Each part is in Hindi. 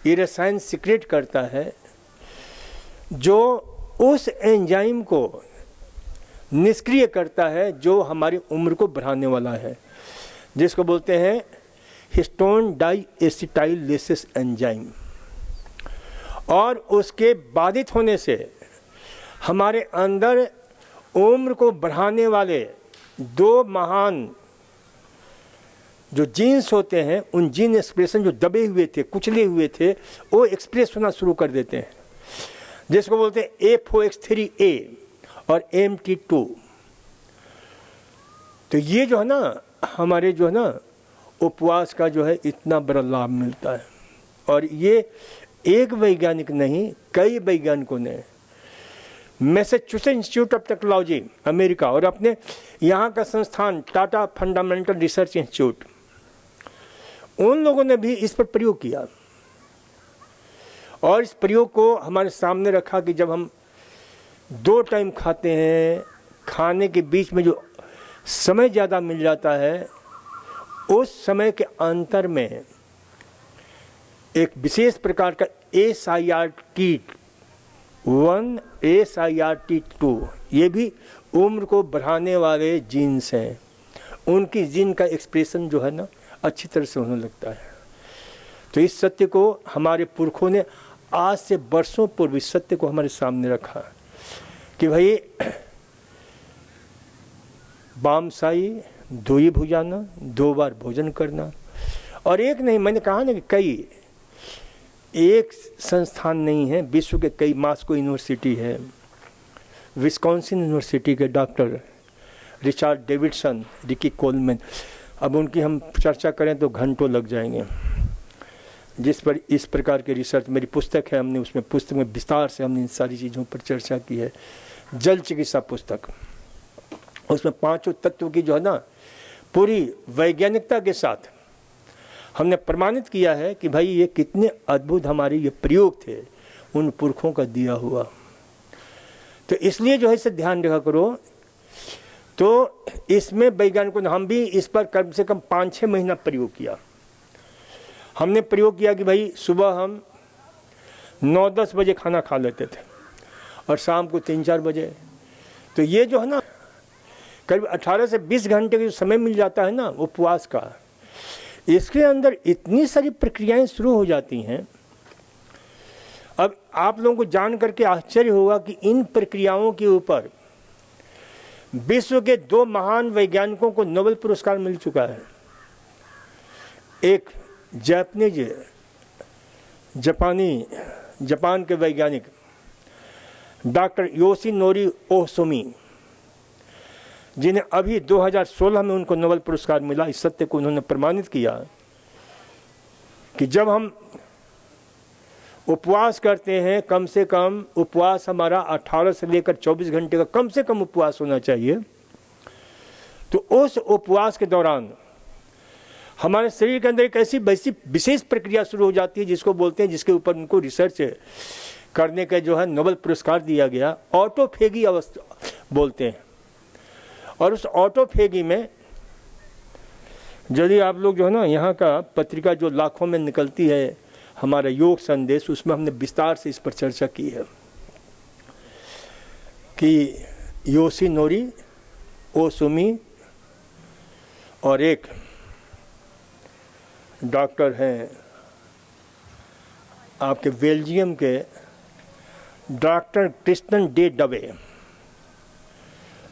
ये रसायन सिक्रेट करता है जो उस एंजाइम को निष्क्रिय करता है जो हमारी उम्र को बढ़ाने वाला है, जिसको बोलते हैं हिस्टोन डाइएसिटाइलेसिस एंजाइम। और उसके बाधित होने से हमारे अंदर उम्र को बढ़ाने वाले दो महान जो जीन्स होते हैं, उन जीन एक्सप्रेशन जो दबे हुए थे, कुचले हुए थे, वो एक्सप्रेस होना शुरू कर देते हैं, जिसको बोलते हैं APOX3A और MT2। तो ये जो है ना, हमारे जो है ना उपवास का जो है इतना बड़ा लाभ मिलता है। और ये एक वैज्ञानिक नहीं, कई वैज्ञानिकों ने, Massachusetts institute of technology America और अपने यहाँ का संस्थान टाटा फंडामेंटल रिसर्च इंस्टीट्यूट, उन लोगों ने भी इस पर प्रयोग किया। और इस प्रयोग को हमारे सामने रखा कि जब हम 2 टाइम खाते हैं, खाने के बीच में जो समय ज़्यादा मिल जाता है, उस समय के अंतर में एक विशेष प्रकार का SIRT1 SIRT2, ये भी उम्र को बढ़ाने वाले जीन्स हैं, उनकी जीन का एक्सप्रेशन जो है ना अच्छी तरह से होने लगता है। तो इस सत्य को हमारे पुरखों ने आज से वर्षों पूर्व इस सत्य को हमारे सामने रखा कि भाई बामसाई धोई भुजाना, 2 बार भोजन करना। और एक नहीं, मैंने कहा ना कि कई, एक संस्थान नहीं है, विश्व के कई, मॉस्को यूनिवर्सिटी है, विस्कॉन्सिन यूनिवर्सिटी के doctor Richard Davidson, Ricky Coleman, अब उनकी हम चर्चा करें तो घंटों लग जाएंगे, जिस पर इस प्रकार के रिसर्च, मेरी पुस्तक है, हमने उसमें पुस्तक में विस्तार से हमने इन सारी चीज़ों पर चर्चा की है, जल चिकित्सा पुस्तक। उसमें 5 तत्व की जो है ना पूरी वैज्ञानिकता के साथ हमने प्रमाणित किया है कि भाई ये कितने अद्भुत हमारे ये प्रयोग थे उन पुरखों का दिया हुआ। तो इसलिए जो है इसे ध्यान रखा करो। तो इसमें वैज्ञानिकों ने, हम भी इस पर कम से कम 5-6 महीना प्रयोग किया। हमने प्रयोग किया कि भाई सुबह हम 9-10 बजे खाना खा लेते थे और शाम को 3-4 बजे। तो ये जो है ना करीब 18 से 20 घंटे का जो समय मिल जाता है ना उपवास का, इसके अंदर इतनी सारी प्रक्रियाएं शुरू हो जाती हैं। अब आप लोगों को जान करके आश्चर्य होगा कि इन प्रक्रियाओं के ऊपर विश्व के 2 महान वैज्ञानिकों को नोबेल पुरस्कार मिल चुका है। एक जापान के वैज्ञानिक डॉक्टर योशिनोरी ओहसुमी, जिन्हें अभी 2016 में उनको नोबेल पुरस्कार मिला। इस सत्य को उन्होंने प्रमाणित किया कि जब हम उपवास करते हैं, कम से कम उपवास हमारा 18 से लेकर 24 घंटे का कम से कम उपवास होना चाहिए। तो उस उपवास के दौरान हमारे शरीर के अंदर एक ऐसी विशेष प्रक्रिया शुरू हो जाती है जिसको बोलते हैं, जिसके ऊपर उनको रिसर्च करने का जो है नोबेल पुरस्कार दिया गया, ऑटोफेगी अवस्था बोलते हैं। और उस ऑटोफेगी में यदि आप लोग जो है ना, यहाँ का पत्रिका जो लाखों में निकलती है हमारा योग संदेश, उसमें हमने विस्तार से इस पर चर्चा की है कि योशिनोरी ओसुमी और एक डॉक्टर हैं आपके बेल्जियम के डॉक्टर क्रिस्टन डे डबे,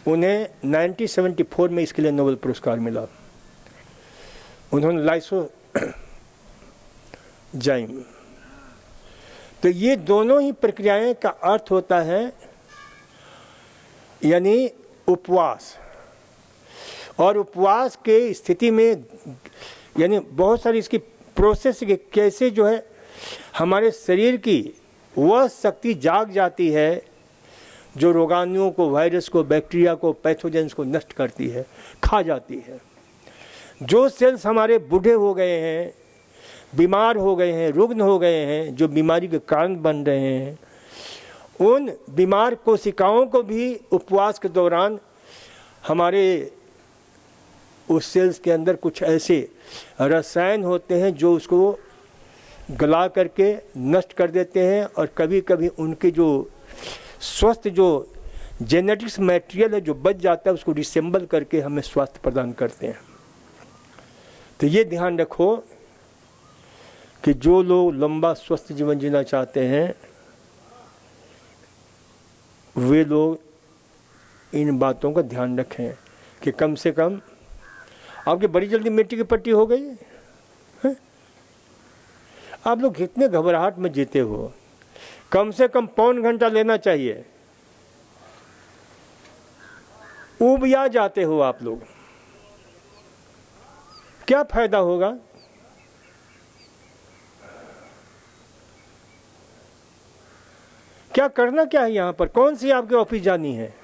उन्हें 1974 में इसके लिए नोबेल पुरस्कार मिला। उन्होंने लाइसोजाइम। तो ये दोनों ही प्रक्रियाएं का अर्थ होता है यानी उपवास। और उपवास के स्थिति में यानी बहुत सारी इसकी प्रोसेस के कैसे जो है हमारे शरीर की वह शक्ति जाग जाती है जो रोगाणुओं को, वायरस को, बैक्टीरिया को, पैथोजेंस को नष्ट करती है, खा जाती है। जो सेल्स हमारे बूढ़े हो गए हैं, बीमार हो गए हैं, रुग्ण हो गए हैं, जो बीमारी के कारण बन रहे हैं, उन बीमार कोशिकाओं को भी उपवास के दौरान हमारे उस सेल्स के अंदर कुछ ऐसे रसायन होते हैं जो उसको गला करके नष्ट कर देते हैं, और कभी कभी उनके जो स्वस्थ जो जेनेटिक्स मटेरियल है जो बच जाता है उसको डिसेंबल करके हमें स्वास्थ्य प्रदान करते हैं। तो ये ध्यान रखो कि जो लोग लंबा स्वस्थ जीवन जीना चाहते हैं वे लोग इन बातों का ध्यान रखें कि कम से कम आपकी बड़ी जल्दी मिट्टी की पट्टी हो गई है? आप लोग कितने घबराहट में जीते हो। कम से कम पौन घंटा लेना चाहिए। उबिया जाते हो आप लोग, क्या फायदा होगा? क्या करना क्या है यहाँ पर? कौन सी आपके ऑफिस जानी है?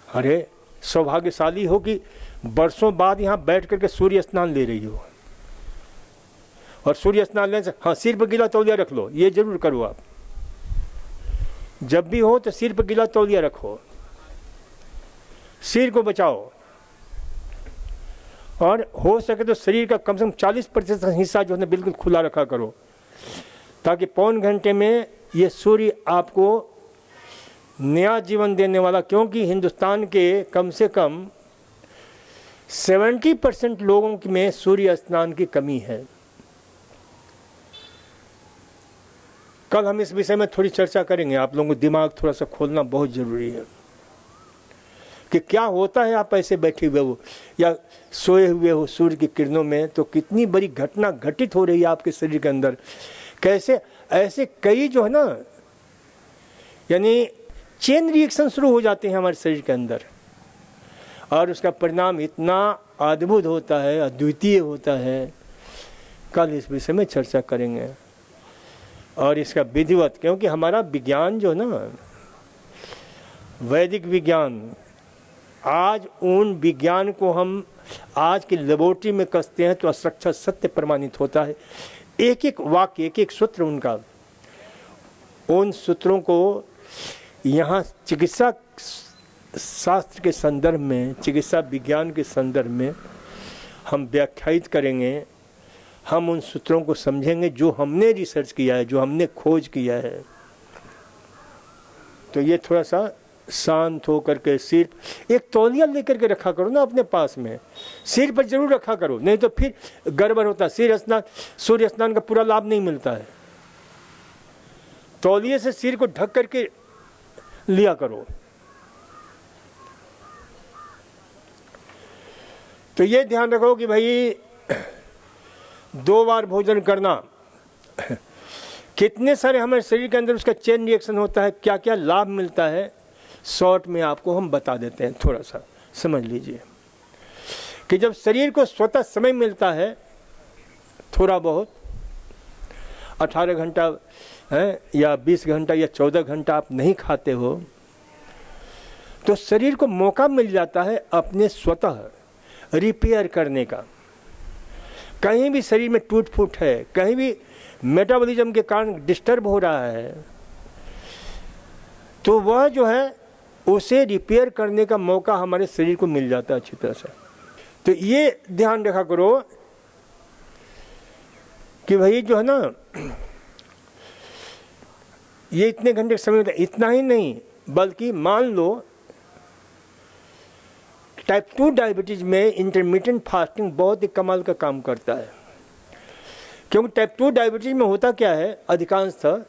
अरे सौभाग्यशाली हो कि बरसों बाद यहाँ बैठ करके सूर्य स्नान ले रही हो, और सूर्य स्नान लेने से हाँ सिर पर गीला तौलिया रख लो, ये जरूर करो आप। जब भी हो तो सिर पर गीला तौलिया रखो, सिर को बचाओ, और हो सके तो शरीर का कम से कम 40% हिस्सा जो है बिल्कुल खुला रखा करो, ताकि पौन घंटे में ये सूर्य आपको नया जीवन देने वाला, क्योंकि हिंदुस्तान के कम से कम 70% लोगों में सूर्य स्नान की कमी है। कल हम इस विषय में थोड़ी चर्चा करेंगे। आप लोगों को दिमाग थोड़ा सा खोलना बहुत ज़रूरी है कि क्या होता है आप ऐसे बैठे हुए हो या सोए हुए हो सूर्य की किरणों में, तो कितनी बड़ी घटना घटित हो रही है आपके शरीर के अंदर। कैसे ऐसे कई जो है ना, यानी चेन रिएक्शन शुरू हो जाते हैं हमारे शरीर के अंदर, और उसका परिणाम इतना अद्भुत होता है, अद्वितीय होता है। कल इस विषय में चर्चा करेंगे, और इसका विधिवत, क्योंकि हमारा विज्ञान जो है ना, वैदिक विज्ञान, आज उन विज्ञान को हम आज की लेबोरेटरी में कसते हैं तो असक्षत सत्य प्रमाणित होता है। एक एक वाक्य, एक एक सूत्र उनका, उन सूत्रों को यहाँ चिकित्सा शास्त्र के संदर्भ में, चिकित्सा विज्ञान के संदर्भ में हम व्याख्यायित करेंगे। हम उन सूत्रों को समझेंगे जो हमने रिसर्च किया है, जो हमने खोज किया है। तो ये थोड़ा सा शांत हो करके, सिर्फ एक तौलिया लेकर के रखा करो ना अपने पास में, सिर पर जरूर रखा करो, नहीं तो फिर गड़बड़ होता है। सिर स्नान, सूर्य स्नान का पूरा लाभ नहीं मिलता है। तौलिए से सिर को ढक करके लिया करो। तो ये ध्यान रखो कि भाई 2 बार भोजन करना, कितने सारे हमारे शरीर के अंदर उसका चेन रिएक्शन होता है, क्या क्या लाभ मिलता है, शॉर्ट में आपको हम बता देते हैं। थोड़ा सा समझ लीजिए कि जब शरीर को स्वतः समय मिलता है, थोड़ा बहुत 18 घंटा है या 20 घंटा या 14 घंटा आप नहीं खाते हो, तो शरीर को मौका मिल जाता है अपने स्वतः रिपेयर करने का। कहीं भी शरीर में टूट फूट है, कहीं भी मेटाबॉलिज्म के कारण डिस्टर्ब हो रहा है, तो वह जो है उसे रिपेयर करने का मौका हमारे शरीर को मिल जाता है अच्छी तरह से। तो ये ध्यान रखा करो कि भाई जो है ना, ये इतने घंटे का समय, इतना ही नहीं बल्कि मान लो टाइप 2 डायबिटीज में इंटरमिटेंट फास्टिंग बहुत ही कमाल का काम करता है। क्योंकि टाइप 2 डायबिटीज में होता क्या है अधिकांशतः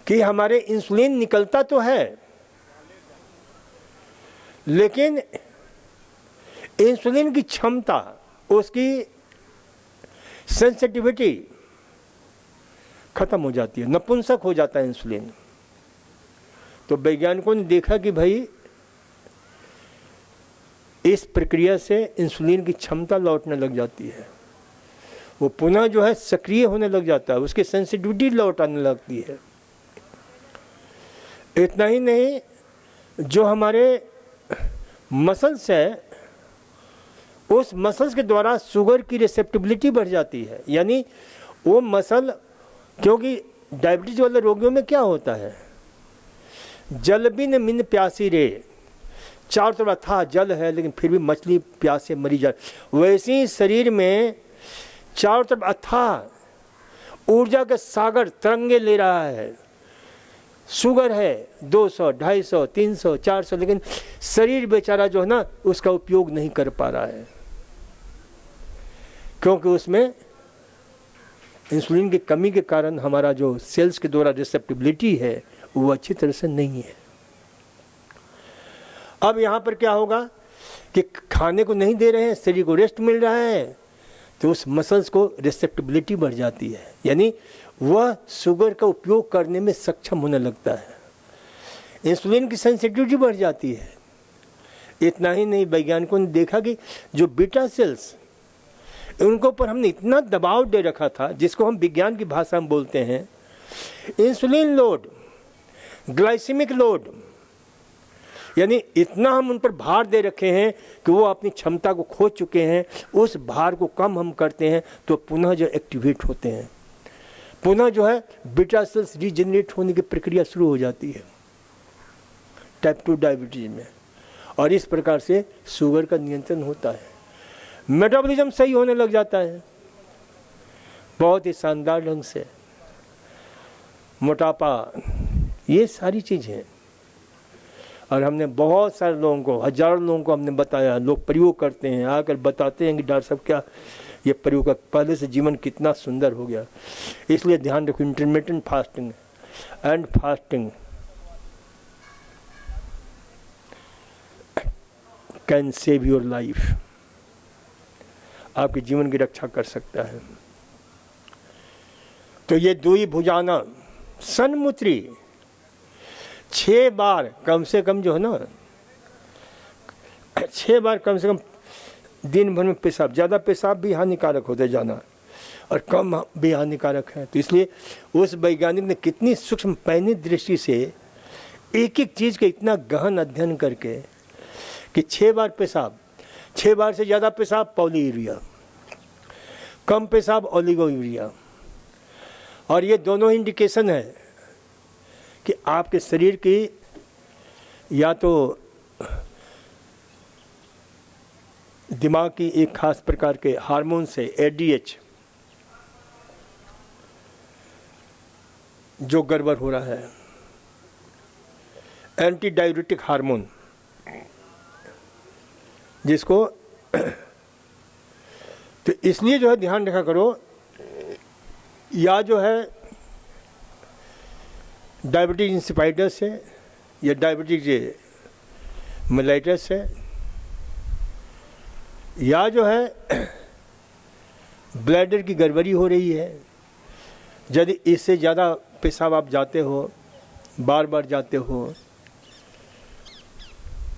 कि हमारे इंसुलिन निकलता तो है, लेकिन इंसुलिन की क्षमता, उसकी सेंसिटिविटी खत्म हो जाती है, नपुंसक हो जाता है इंसुलिन। तो वैज्ञानिकों ने देखा कि भाई इस प्रक्रिया से इंसुलिन की क्षमता लौटने लग जाती है, वो पुनः जो है सक्रिय होने लग जाता है, उसकी सेंसिटिविटी लौट आने लगती है। इतना ही नहीं, जो हमारे मसल्स है, उस मसल्स के द्वारा शुगर की रिसेप्टिबिलिटी बढ़ जाती है। यानी वो मसल, क्योंकि डायबिटीज वाले रोगियों में क्या होता है, जल बिन मिन प्यासी रे, चारों तरफ था जल है लेकिन फिर भी मछली प्यास से मरी जाए। वैसे ही शरीर में चारों तरफ अथाह ऊर्जा के सागर तरंगे ले रहा है। शुगर है 200, 250, 300, 400, लेकिन शरीर बेचारा जो है ना उसका उपयोग नहीं कर पा रहा है, क्योंकि उसमें इंसुलिन की कमी के कारण हमारा जो सेल्स के द्वारा रिसेप्टिबिलिटी है वो अच्छी तरह से नहीं है। अब यहाँ पर क्या होगा कि खाने को नहीं दे रहे हैं, शरीर को रेस्ट मिल रहा है, तो उस मसल्स को रिसेप्टिबिलिटी बढ़ जाती है, यानी वह शुगर का उपयोग करने में सक्षम होने लगता है। इंसुलिन की सेंसिटिविटी बढ़ जाती है। इतना ही नहीं, वैज्ञानिकों ने देखा कि जो बीटा सेल्स, उनके ऊपर हमने इतना दबाव दे रखा था, जिसको हम विज्ञान की भाषा में बोलते हैं इंसुलिन लोड, ग्लाइसेमिक लोड, यानी इतना हम उन पर भार दे रखे हैं कि वो अपनी क्षमता को खो चुके हैं। उस भार को कम हम करते हैं तो पुनः जो एक्टिवेट होते हैं, पुनः जो है बीटा सेल्स रीजनरेट होने की प्रक्रिया शुरू हो जाती है टाइप 2 डायबिटीज में, और इस प्रकार से शुगर का नियंत्रण होता है। मेटाबॉलिज्म सही होने लग जाता है बहुत ही शानदार ढंग से। मोटापा, ये सारी चीज़ें, और हमने बहुत सारे लोगों को, हजारों लोगों को हमने बताया, लोग प्रयोग करते हैं, आकर बताते हैं कि डॉक्टर साहब क्या ये प्रयोग का पहले से जीवन कितना सुंदर हो गया। इसलिए ध्यान रखो, intermittent fasting and fasting can save your life, आपके जीवन की रक्षा कर सकता है। तो ये दुई भुजाना सन्मुत्री 6 बार कम से कम जो है ना, 6 बार कम से कम दिन भर में पेशाब, ज़्यादा पेशाब भी हानिकारक होते जाना और कम भी हानिकारक है। तो इसलिए उस वैज्ञानिक ने कितनी सूक्ष्म पैनी दृष्टि से एक एक चीज़ का इतना गहन अध्ययन करके कि 6 बार पेशाब, 6 बार से ज़्यादा पेशाब पॉलीयूरिया, कम पेशाब ओलिगोयूरिया, और ये दोनों इंडिकेशन है कि आपके शरीर की या तो दिमाग की एक खास प्रकार के हार्मोन से ADH जो गड़बड़ हो रहा है, एंटी डाययूरेटिक हार्मोन, जिसको तो इसलिए जो है ध्यान रखा करो, या जो है डायबिटीज इंसिपाइडस है या डायबिटीज मेलाइटस है, या जो है ब्लैडर की गड़बड़ी हो रही है। यदि इससे ज़्यादा पेशाब आप जाते हो, बार बार जाते हो,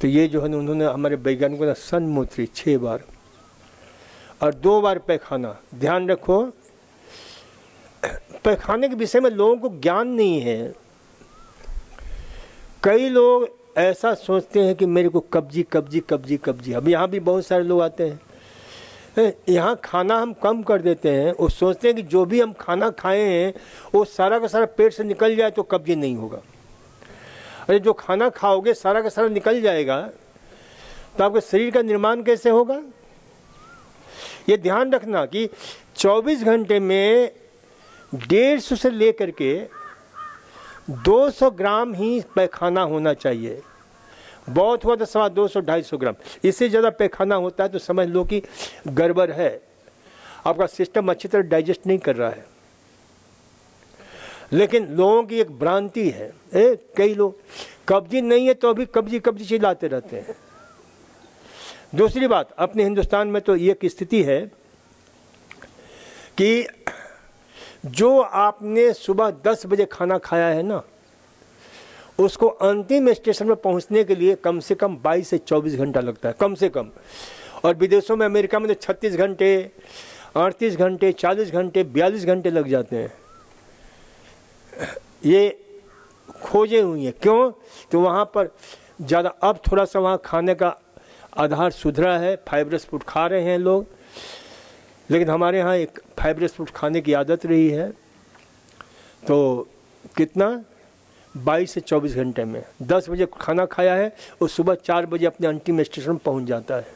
तो ये जो है ना, उन्होंने हमारे वैज्ञानिकों ने सन्मुत्री 6 बार और 2 बार पैखाना। ध्यान रखो, पैखाने के विषय में लोगों को ज्ञान नहीं है। कई लोग ऐसा सोचते हैं कि मेरे को कब्जी कब्जी कब्जी कब्जी। अब यहाँ भी बहुत सारे लोग आते हैं, यहाँ खाना हम कम कर देते हैं, वो सोचते हैं कि जो भी हम खाना खाए हैं वो सारा का सारा पेट से निकल जाए तो कब्जी नहीं होगा। अरे जो खाना खाओगे सारा का सारा निकल जाएगा तो आपके शरीर का निर्माण कैसे होगा? ये ध्यान रखना कि 24 घंटे में 150 से लेकर के 200 ग्राम ही पैखाना होना चाहिए। बहुत हुआ तो 250 250 ग्राम, इससे ज़्यादा पैखाना होता है तो समझ लो कि गड़बड़ है, आपका सिस्टम अच्छी तरह डाइजेस्ट नहीं कर रहा है। लेकिन लोगों की एक भ्रांति है, कई लोग कब्जी नहीं है तो अभी कब्जी कब्जी चिल्लाते रहते हैं। दूसरी बात, अपने हिंदुस्तान में तो ये स्थिति है कि जो आपने सुबह 10 बजे खाना खाया है ना, उसको अंतिम स्टेशन में पहुंचने के लिए कम से कम 22 से 24 घंटा लगता है, कम से कम। और विदेशों में, अमेरिका में तो 36 घंटे, 38 घंटे, 40 घंटे, 42 घंटे लग जाते हैं। ये खोजे हुई हैं। क्यों? तो वहाँ पर ज़्यादा, अब थोड़ा सा वहाँ खाने का आधार सुधरा है, फाइबरस फूड खा रहे हैं लोग, लेकिन हमारे यहाँ एक फाइबरस फूड खाने की आदत रही है। तो कितना 22 से 24 घंटे में 10 बजे खाना खाया है और सुबह 4 बजे अपने अंतिम स्टेशन पहुँच जाता है,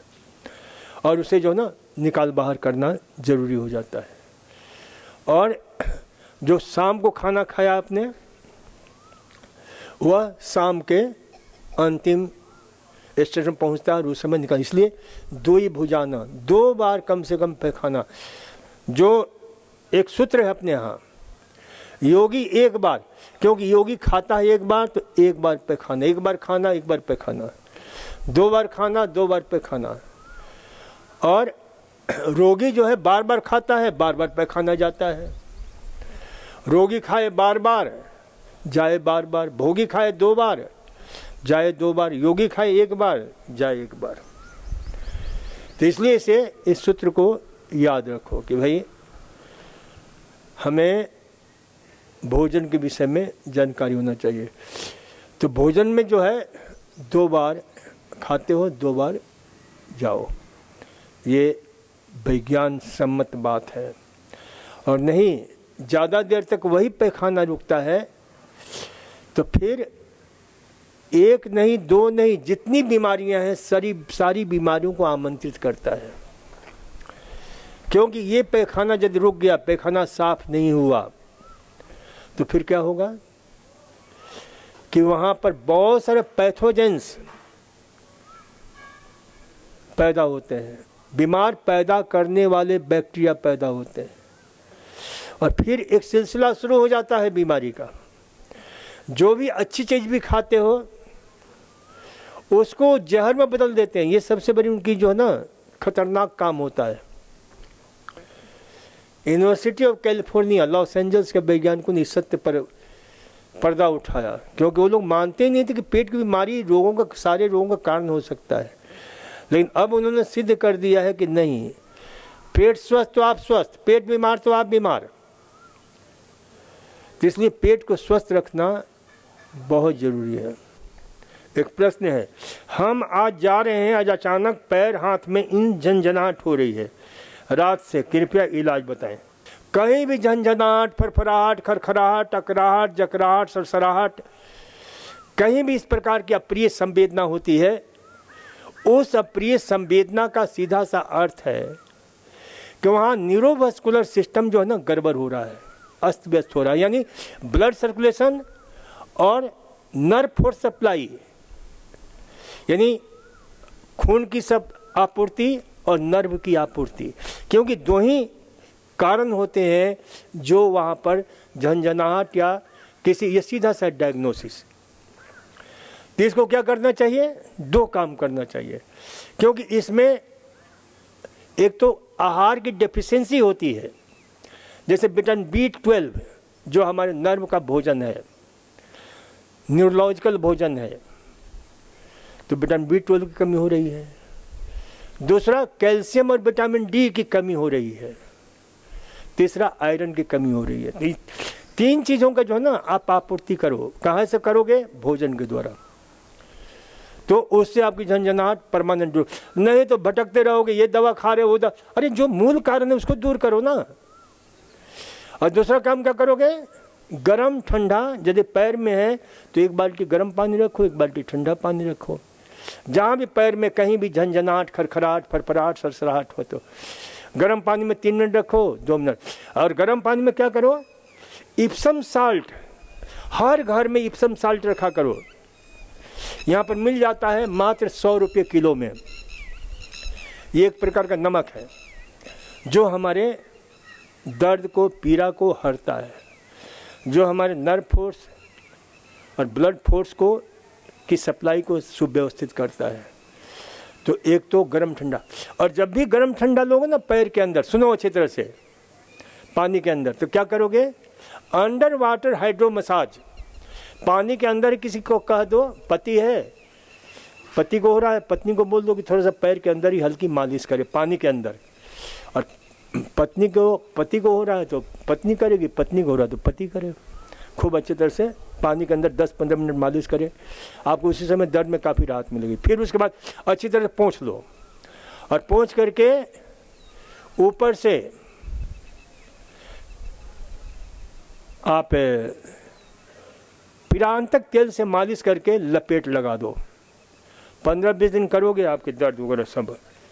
और उसे जो ना निकाल बाहर करना ज़रूरी हो जाता है। और जो शाम को खाना खाया आपने, वह शाम के अंतिम स्टेज में पहुंचता है और उस समय निकाल। इसलिए 2 ही भुजाना, 2 बार कम से कम पैखाना। जो एक सूत्र है अपने यहाँ, योगी एक बार, क्योंकि योगी खाता है एक बार तो एक बार पैखाना, एक बार खाना एक बार पैखाना, 2 बार खाना 2 बार पैखाना। और रोगी जो है बार बार खाता है, बार बार पैखाना जाता है। रोगी खाए बार बार, जाए बार बार। भोगी खाए 2 बार, जाए 2 बार। योगी खाए 1 बार, जाए 1 बार। तो इसलिए इस सूत्र को याद रखो कि भाई हमें भोजन के विषय में जानकारी होना चाहिए। तो भोजन में जो है 2 बार खाते हो, 2 बार जाओ, ये विज्ञान सम्मत बात है। और नहीं ज़्यादा देर तक वही पैखाना रुकता है तो फिर 1 नहीं 2 नहीं, जितनी बीमारियां हैं सारी बीमारियों को आमंत्रित करता है। क्योंकि ये पैखाना यदि रुक गया, पैखाना साफ नहीं हुआ, तो फिर क्या होगा कि वहाँ पर बहुत सारे पैथोजेंस पैदा होते हैं, बीमार पैदा करने वाले बैक्टीरिया पैदा होते हैं। और फिर एक सिलसिला शुरू हो जाता है बीमारी का। जो भी अच्छी चीज़ भी खाते हो उसको जहर में बदल देते हैं। ये सबसे बड़ी उनकी जो है ना खतरनाक काम होता है। University of California Los Angeles के वैज्ञानिकों ने इस सत्य पर पर्दा उठाया, क्योंकि वो लोग मानते ही नहीं थे कि पेट की बीमारी सारे रोगों का कारण हो सकता है। लेकिन अब उन्होंने सिद्ध कर दिया है कि नहीं, पेट स्वस्थ तो आप स्वस्थ, पेट बीमार तो आप बीमार। तो इसलिए पेट को स्वस्थ रखना बहुत ज़रूरी है। एक प्रश्न है, हम आज जा रहे हैं, आज अचानक पैर हाथ में इन झंझनाहट हो रही है रात से, कृपया इलाज बताएं। कहीं भी झंझनाहट, फरफराहट, खरखराहट, अकराहट, जकराहट, सरसराहट, कहीं भी इस प्रकार की अप्रिय संवेदना होती है, उस अप्रिय संवेदना का सीधा सा अर्थ है कि वहाँ न्यूरोवास्कुलर सिस्टम जो है ना गड़बड़ हो रहा है, अस्त व्यस्त हो रहा है। यानी ब्लड सर्कुलेशन और नर्व फोर्स सप्लाई, यानी खून की सब आपूर्ति और नर्व की आपूर्ति, क्योंकि 2 ही कारण होते हैं जो वहाँ पर झंझनाहट या किसी, ये सीधा सा डायग्नोसिस। तो इसको क्या करना चाहिए? 2 काम करना चाहिए, क्योंकि इसमें एक तो आहार की डेफिशिएंसी होती है, जैसे विटामिन B12 जो हमारे नर्व का भोजन है, न्यूरोलॉजिकल भोजन है, तो विटामिन B12 की कमी हो रही है। दूसरा कैल्शियम और विटामिन D की कमी हो रही है। तीसरा आयरन की कमी हो रही है। 3 चीज़ों का जो है ना आप आपूर्ति करो। कहाँ से करोगे? भोजन के द्वारा। तो उससे आपकी झंझनाहट परमानेंट दूर, नहीं तो भटकते रहोगे, ये दवा खा रहे हो, अरे जो मूल कारण है उसको दूर करो ना। और दूसरा काम क्या करोगे? गरम ठंडा, यदि पैर में है तो 1 बाल्टी गर्म पानी रखो, 1 बाल्टी ठंडा पानी रखो। जहाँ भी पैर में कहीं भी झंझनाहट, खरखराहट, फरफराहट, सरसराहट हो तो गर्म पानी में 3 मिनट रखो, 2 मिनट। और गर्म पानी में क्या करो? इप्सम साल्ट, हर घर में इप्सम साल्ट रखा करो। यहाँ पर मिल जाता है मात्र 100 रुपये किलो में। ये एक प्रकार का नमक है जो हमारे दर्द को, पीड़ा को हरता है, जो हमारे नर्व फोर्स और ब्लड फोर्स को की सप्लाई को सुव्यवस्थित करता है। तो एक तो गर्म ठंडा, और जब भी गर्म ठंडा लोगे ना पैर के अंदर, सुनो अच्छी तरह से, पानी के अंदर, तो क्या करोगे? Under water hydro massage. पानी के अंदर किसी को कह दो, पति है, पति को हो रहा है, पत्नी को बोल दो कि थोड़ा सा पैर के अंदर ही हल्की मालिश करे पानी के अंदर। और पति को हो रहा है तो पत्नी करेगी, पत्नी को हो रहा है तो पति करे। खूब अच्छी तरह से पानी के अंदर 10-15 मिनट मालिश करें, आपको उसी समय दर्द में काफ़ी राहत मिलेगी। फिर उसके बाद अच्छी तरह से पोंछ लो, और पोंछ करके ऊपर से आप पिरांतक तेल से मालिश करके लपेट लगा दो। 15-20 दिन करोगे, आपके दर्द वगैरह सब